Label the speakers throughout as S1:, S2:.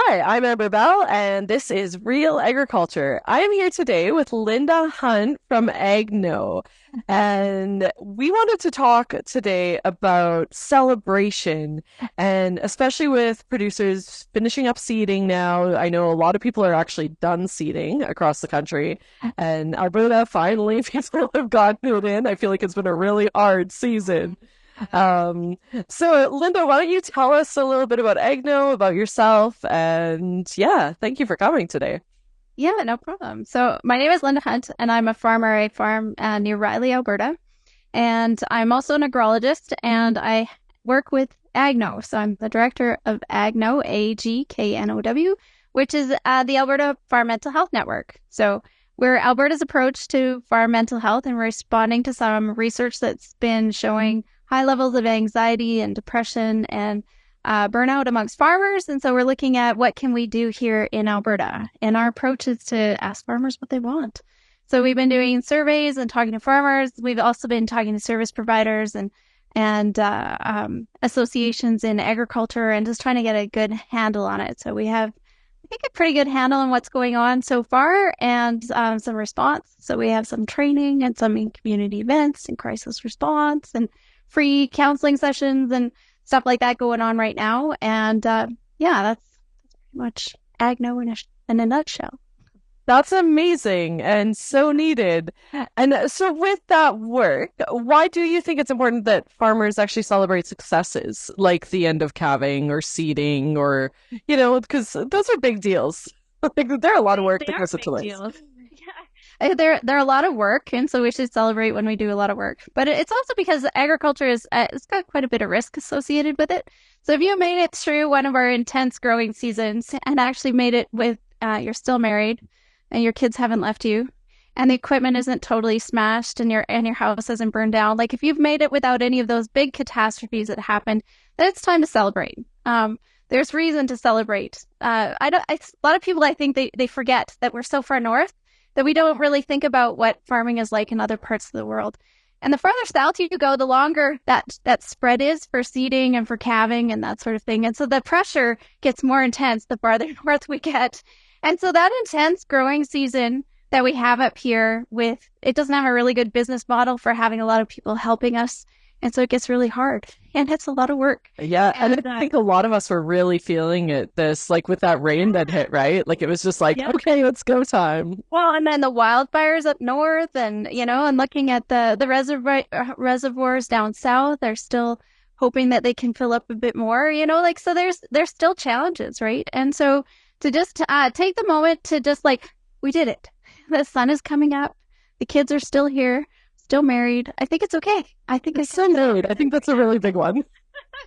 S1: Hi, I'm Amber Bell, and this is Real Agriculture. I am here today with Linda Hunt from AgKnow, and we wanted to talk today about celebration, and especially with producers finishing up seeding now. I know a lot of people are actually done seeding across the country, and Alberta, finally, people have gotten it in. I feel like it's been a really hard season. Um, so, Linda, why don't you tell us a little bit about AgKnow, about yourself, and yeah, thank you for coming today.
S2: Yeah, no problem. So my name is Linda Hunt, and I'm a farmer. I farm near Riley, Alberta, and I'm also an agrologist, and I work with AgKnow. So I'm the director of AgKnow, AgKnow, which is the Alberta Farm Mental Health Network. So we're Alberta's approach to farm mental health, and we're responding to some research that's been showing high levels of anxiety and depression and burnout amongst farmers. And so we're looking at what can we do here in Alberta. And our approach is to ask farmers what they want. So we've been doing surveys and talking to farmers. We've also been talking to service providers and associations in agriculture and just trying to get a good handle on it. So we have, I think, a pretty good handle on what's going on so far and some response. So we have some training and some community events and crisis response and free counseling sessions and stuff like that going on right now. And yeah, that's pretty much AgKnow in a nutshell.
S1: That's amazing and so needed. And so, with that work, why do you think it's important that farmers actually celebrate successes like the end of calving or seeding or, because those are big deals. Like, there are a lot of work
S2: They
S1: that
S2: are
S1: goes into
S2: big
S1: this.
S2: deals. Yeah. They're a lot of work, and so we should celebrate when we do a lot of work. But it's also because agriculture is it's got quite a bit of risk associated with it. So if you made it through one of our intense growing seasons and actually made it with you're still married and your kids haven't left you and the equipment isn't totally smashed and your house isn't burned down, like if you've made it without any of those big catastrophes that happened, then it's time to celebrate. There's reason to celebrate. A lot of people, I think they forget that we're so far north that we don't really think about what farming is like in other parts of the world. And the farther south you go, the longer that spread is for seeding and for calving and that sort of thing. And so the pressure gets more intense the farther north we get. And so that intense growing season that we have up here it doesn't have a really good business model for having a lot of people helping us. And so it gets really hard and it's a lot of work.
S1: Yeah, and
S2: And
S1: I think a lot of us were really feeling it this like with that rain that hit, right? Like it was just like,
S2: yeah.
S1: okay, let's go time.
S2: Well, and then the wildfires up north and, and looking at the reservoirs down south, they're still hoping that they can fill up a bit more, like, so there's still challenges, right? And so to just take the moment to just like, we did it. The sun is coming up. The kids are still here, still married. I think it's okay. I think
S1: It's
S2: it's
S1: so good. I think that's a really big one.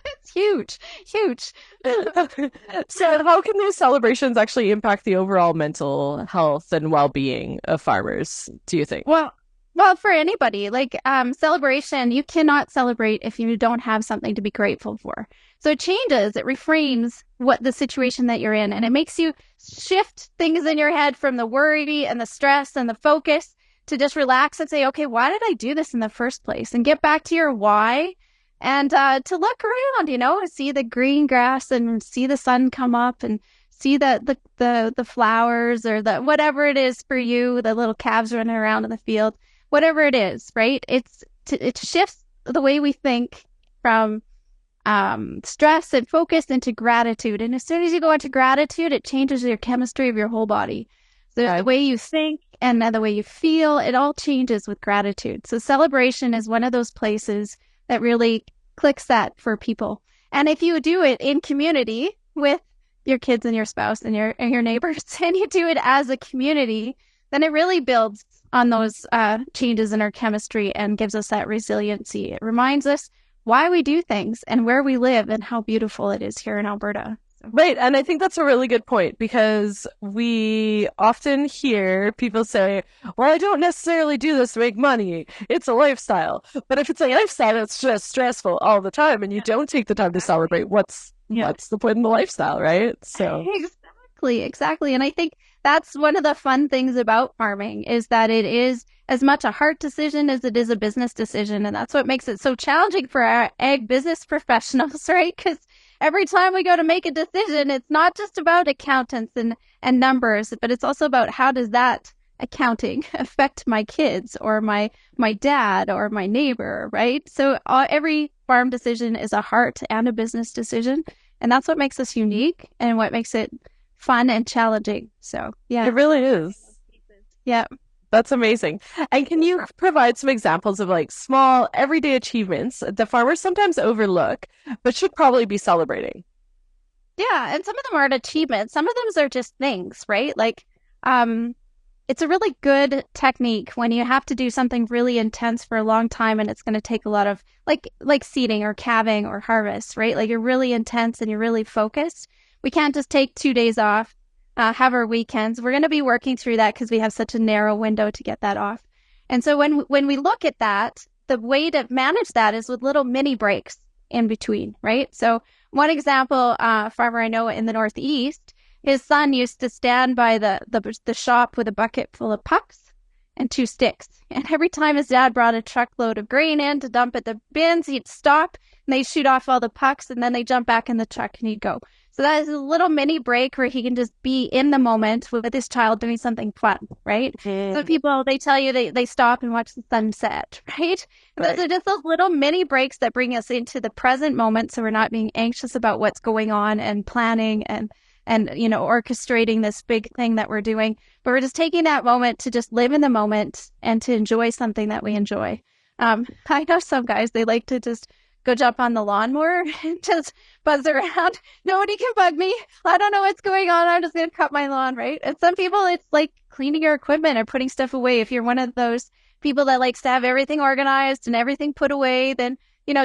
S2: it's huge, huge.
S1: So, how can those celebrations actually impact the overall mental health and well-being of farmers, do you think?
S2: Well, well, for anybody, like celebration, you cannot celebrate if you don't have something to be grateful for. So it reframes what the situation that you're in, and it makes you shift things in your head from the worry and the stress and the focus to just relax and say, okay, why did I do this in the first place? And get back to your why and to look around, see the green grass and see the sun come up and see the flowers or the whatever it is for you, the little calves running around in the field, whatever it is, right? It shifts the way we think from stress and focus into gratitude. And as soon as you go into gratitude, it changes your chemistry of your whole body. The
S1: Okay.
S2: way you think and the way you feel, it all changes with gratitude. So celebration is one of those places that really clicks that for people. And if you do it in community with your kids and your spouse and your neighbors, and you do it as a community, then it really builds on those changes in our chemistry and gives us that resiliency. It reminds us why we do things and where we live and how beautiful it is here in Alberta. So,
S1: Right. And I think that's a really good point because we often hear people say, well, I don't necessarily do this to make money. It's a lifestyle. But if it's a lifestyle, it's just stressful all the time and you
S2: yeah,
S1: don't take the time to
S2: exactly.
S1: celebrate, what's the point in the lifestyle, right? So,
S2: Exactly, exactly. And I think that's one of the fun things about farming is that it is as much a heart decision as it is a business decision. And that's what makes it so challenging for our ag business professionals, right? Because every time we go to make a decision, it's not just about accountants and numbers, but it's also about how does that accounting affect my kids or my dad or my neighbor, right? So every farm decision is a heart and a business decision, and that's what makes us unique and what makes it fun and challenging. So yeah,
S1: It really is.
S2: yeah.
S1: That's amazing. And can you provide some examples of like small everyday achievements that farmers sometimes overlook, but should probably be celebrating?
S2: Yeah, and some of them aren't achievements. Some of them are just things, right? Like, it's a really good technique when you have to do something really intense for a long time and it's going to take a lot of like seeding or calving or harvest, right? Like you're really intense and you're really focused. We can't just take 2 days off, have our weekends. We're going to be working through that because we have such a narrow window to get that off. And so when we look at that, the way to manage that is with little mini breaks in between, right? So one example, farmer I know in the Northeast, his son used to stand by the shop with a bucket full of pucks and 2 sticks. And every time his dad brought a truckload of grain in to dump at the bins, he'd stop and they'd shoot off all the pucks and then they'd jump back in the truck and he'd go. So that is a little mini break where he can just be in the moment with his child doing something fun, right? Some people, they tell you they stop and watch the sunset, right?
S1: Right.
S2: Those are just those little mini breaks that bring us into the present moment so we're not being anxious about what's going on and planning and orchestrating this big thing that we're doing, but we're just taking that moment to just live in the moment and to enjoy something that we enjoy. I know some guys, they like to just go jump on the lawnmower and just buzz around. Nobody can bug me. I don't know what's going on. I'm just going to cut my lawn, right? And some people, it's like cleaning your equipment or putting stuff away. If you're one of those people that likes to have everything organized and everything put away, then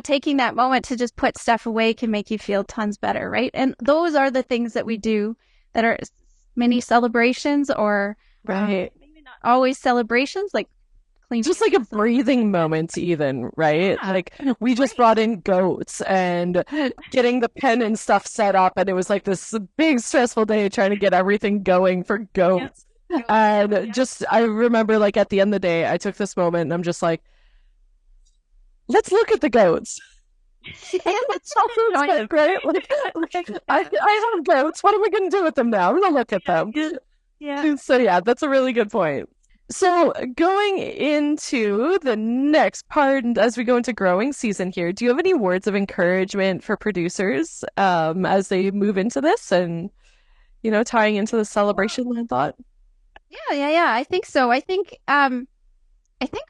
S2: taking that moment to just put stuff away can make you feel tons better, right? And those are the things that we do that are mini celebrations or
S1: Right.
S2: maybe not always celebrations, like clean.
S1: Just like a breathing moment, even, right?
S2: Yeah,
S1: Like we just brought in goats and getting the pen and stuff set up, and it was like this big stressful day trying to get everything going for goats. And just, I remember like at the end of the day, I took this moment and I'm just like, let's look at the goats.
S2: Yeah, that's so
S1: Good, right? I have goats. What am I going to do with them now? I'm going to look at them.
S2: Yeah.
S1: So yeah, that's a really good point. So going into the next part, as we go into growing season here, do you have any words of encouragement for producers as they move into this and, tying into the celebration line thought?
S2: Yeah. I think so. I think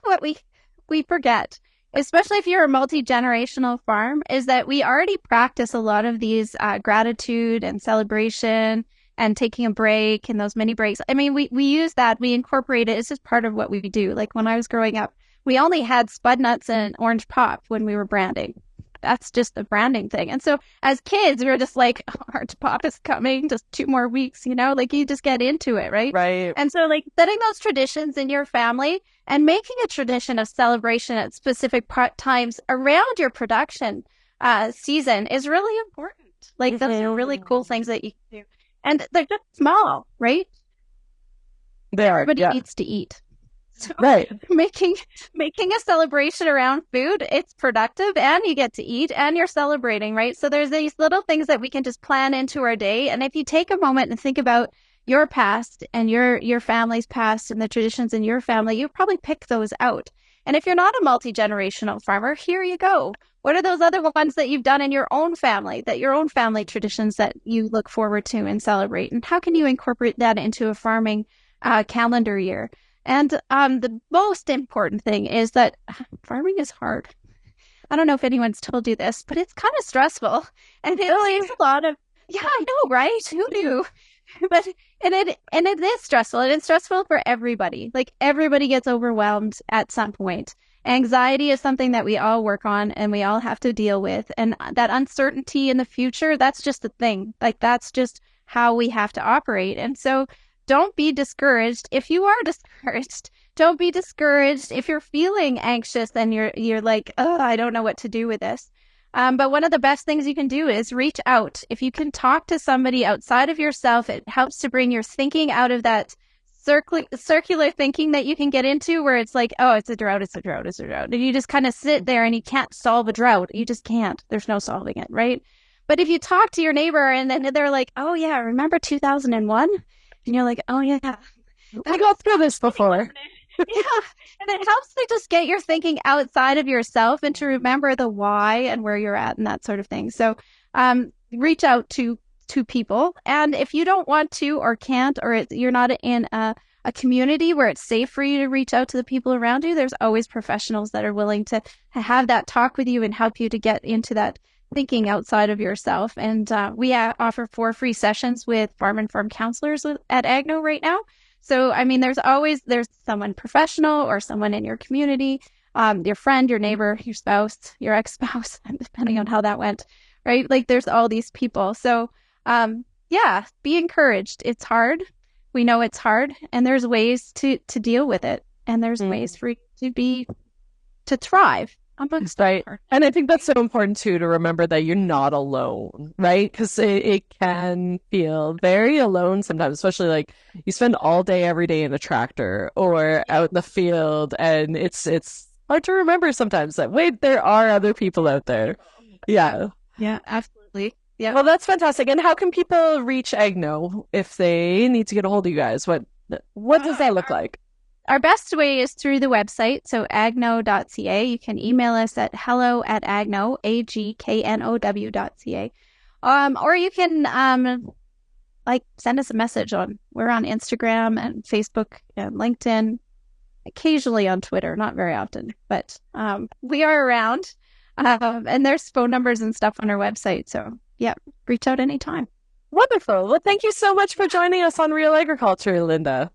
S2: what we forget, especially if you're a multi-generational farm, is that we already practice a lot of these gratitude and celebration and taking a break and those mini breaks. I mean, we use that, we incorporate it. It's just part of what we do. Like when I was growing up, we only had spud nuts and orange pop when we were branding. That's just the branding thing. And so as kids, we were just like, oh, orange pop is coming, just 2 more weeks, like you just get into it, right?
S1: Right.
S2: And so like setting those traditions in your family and making a tradition of celebration at specific times around your production season is really important. Like those are really cool things that you can do. And they're just small, right?
S1: They are.
S2: Everybody
S1: Yeah.
S2: needs to eat. So
S1: Right.
S2: making a celebration around food, it's productive and you get to eat and you're celebrating, right? So there's these little things that we can just plan into our day. And if you take a moment and think about your past and your family's past and the traditions in your family, you probably pick those out. And if you're not a multi-generational farmer, here you go. What are those other ones that you've done in your own family, that your own family traditions that you look forward to and celebrate? And how can you incorporate that into a farming calendar year? And the most important thing is that farming is hard. I don't know if anyone's told you this, but it's kind of stressful. And it takes a lot of, yeah, I know, right? Who knew? But it is stressful. And it's stressful for everybody. Like everybody gets overwhelmed at some point. Anxiety is something that we all work on and we all have to deal with. And that uncertainty in the future, that's just the thing. Like that's just how we have to operate. And so don't be discouraged. If you are discouraged, don't be discouraged. If you're feeling anxious and you're like, oh, I don't know what to do with this. But one of the best things you can do is reach out. If you can talk to somebody outside of yourself, it helps to bring your thinking out of that circular thinking that you can get into where it's like, oh, it's a drought. And you just kind of sit there and you can't solve a drought. You just can't. There's no solving it, right? But if you talk to your neighbor and then they're like, "Oh yeah, remember 2001?" And you're like, "Oh yeah,
S1: I
S2: that's
S1: got through this before.
S2: yeah." And it helps to just get your thinking outside of yourself and to remember the why and where you're at and that sort of thing. So, reach out to people. And if you don't want to or can't, or you're not in a community where it's safe for you to reach out to the people around you, there's always professionals that are willing to have that talk with you and help you to get into that thinking outside of yourself. And we offer 4 free sessions with farm and farm counselors at AgKnow right now. So, I mean, there's someone professional or someone in your community, your friend, your neighbor, your spouse, your ex-spouse, depending on how that went, right? Like there's all these people. So, yeah, be encouraged. It's hard. We know it's hard, and there's ways to deal with it, and there's ways for you to thrive amongst
S1: Right.
S2: hard.
S1: And I think that's so important too to remember that you're not alone, right? Because it can feel very alone sometimes, especially like you spend all day every day in a tractor or out in the field, and it's hard to remember sometimes that wait, there are other people out there. Yeah.
S2: Yeah, absolutely. Yeah.
S1: Well, that's fantastic. And how can people reach AgKnow if they need to get a hold of you guys? What does that look like?
S2: Our best way is through the website, so agknow.ca. You can email us at hello@agknow, agknow.ca. Or you can like send us a message we're on Instagram and Facebook and LinkedIn, occasionally on Twitter, not very often, but we are around. And there's phone numbers and stuff on our website. So yeah, reach out anytime.
S1: Wonderful. Well, thank you so much for joining us on Real Agriculture, Linda.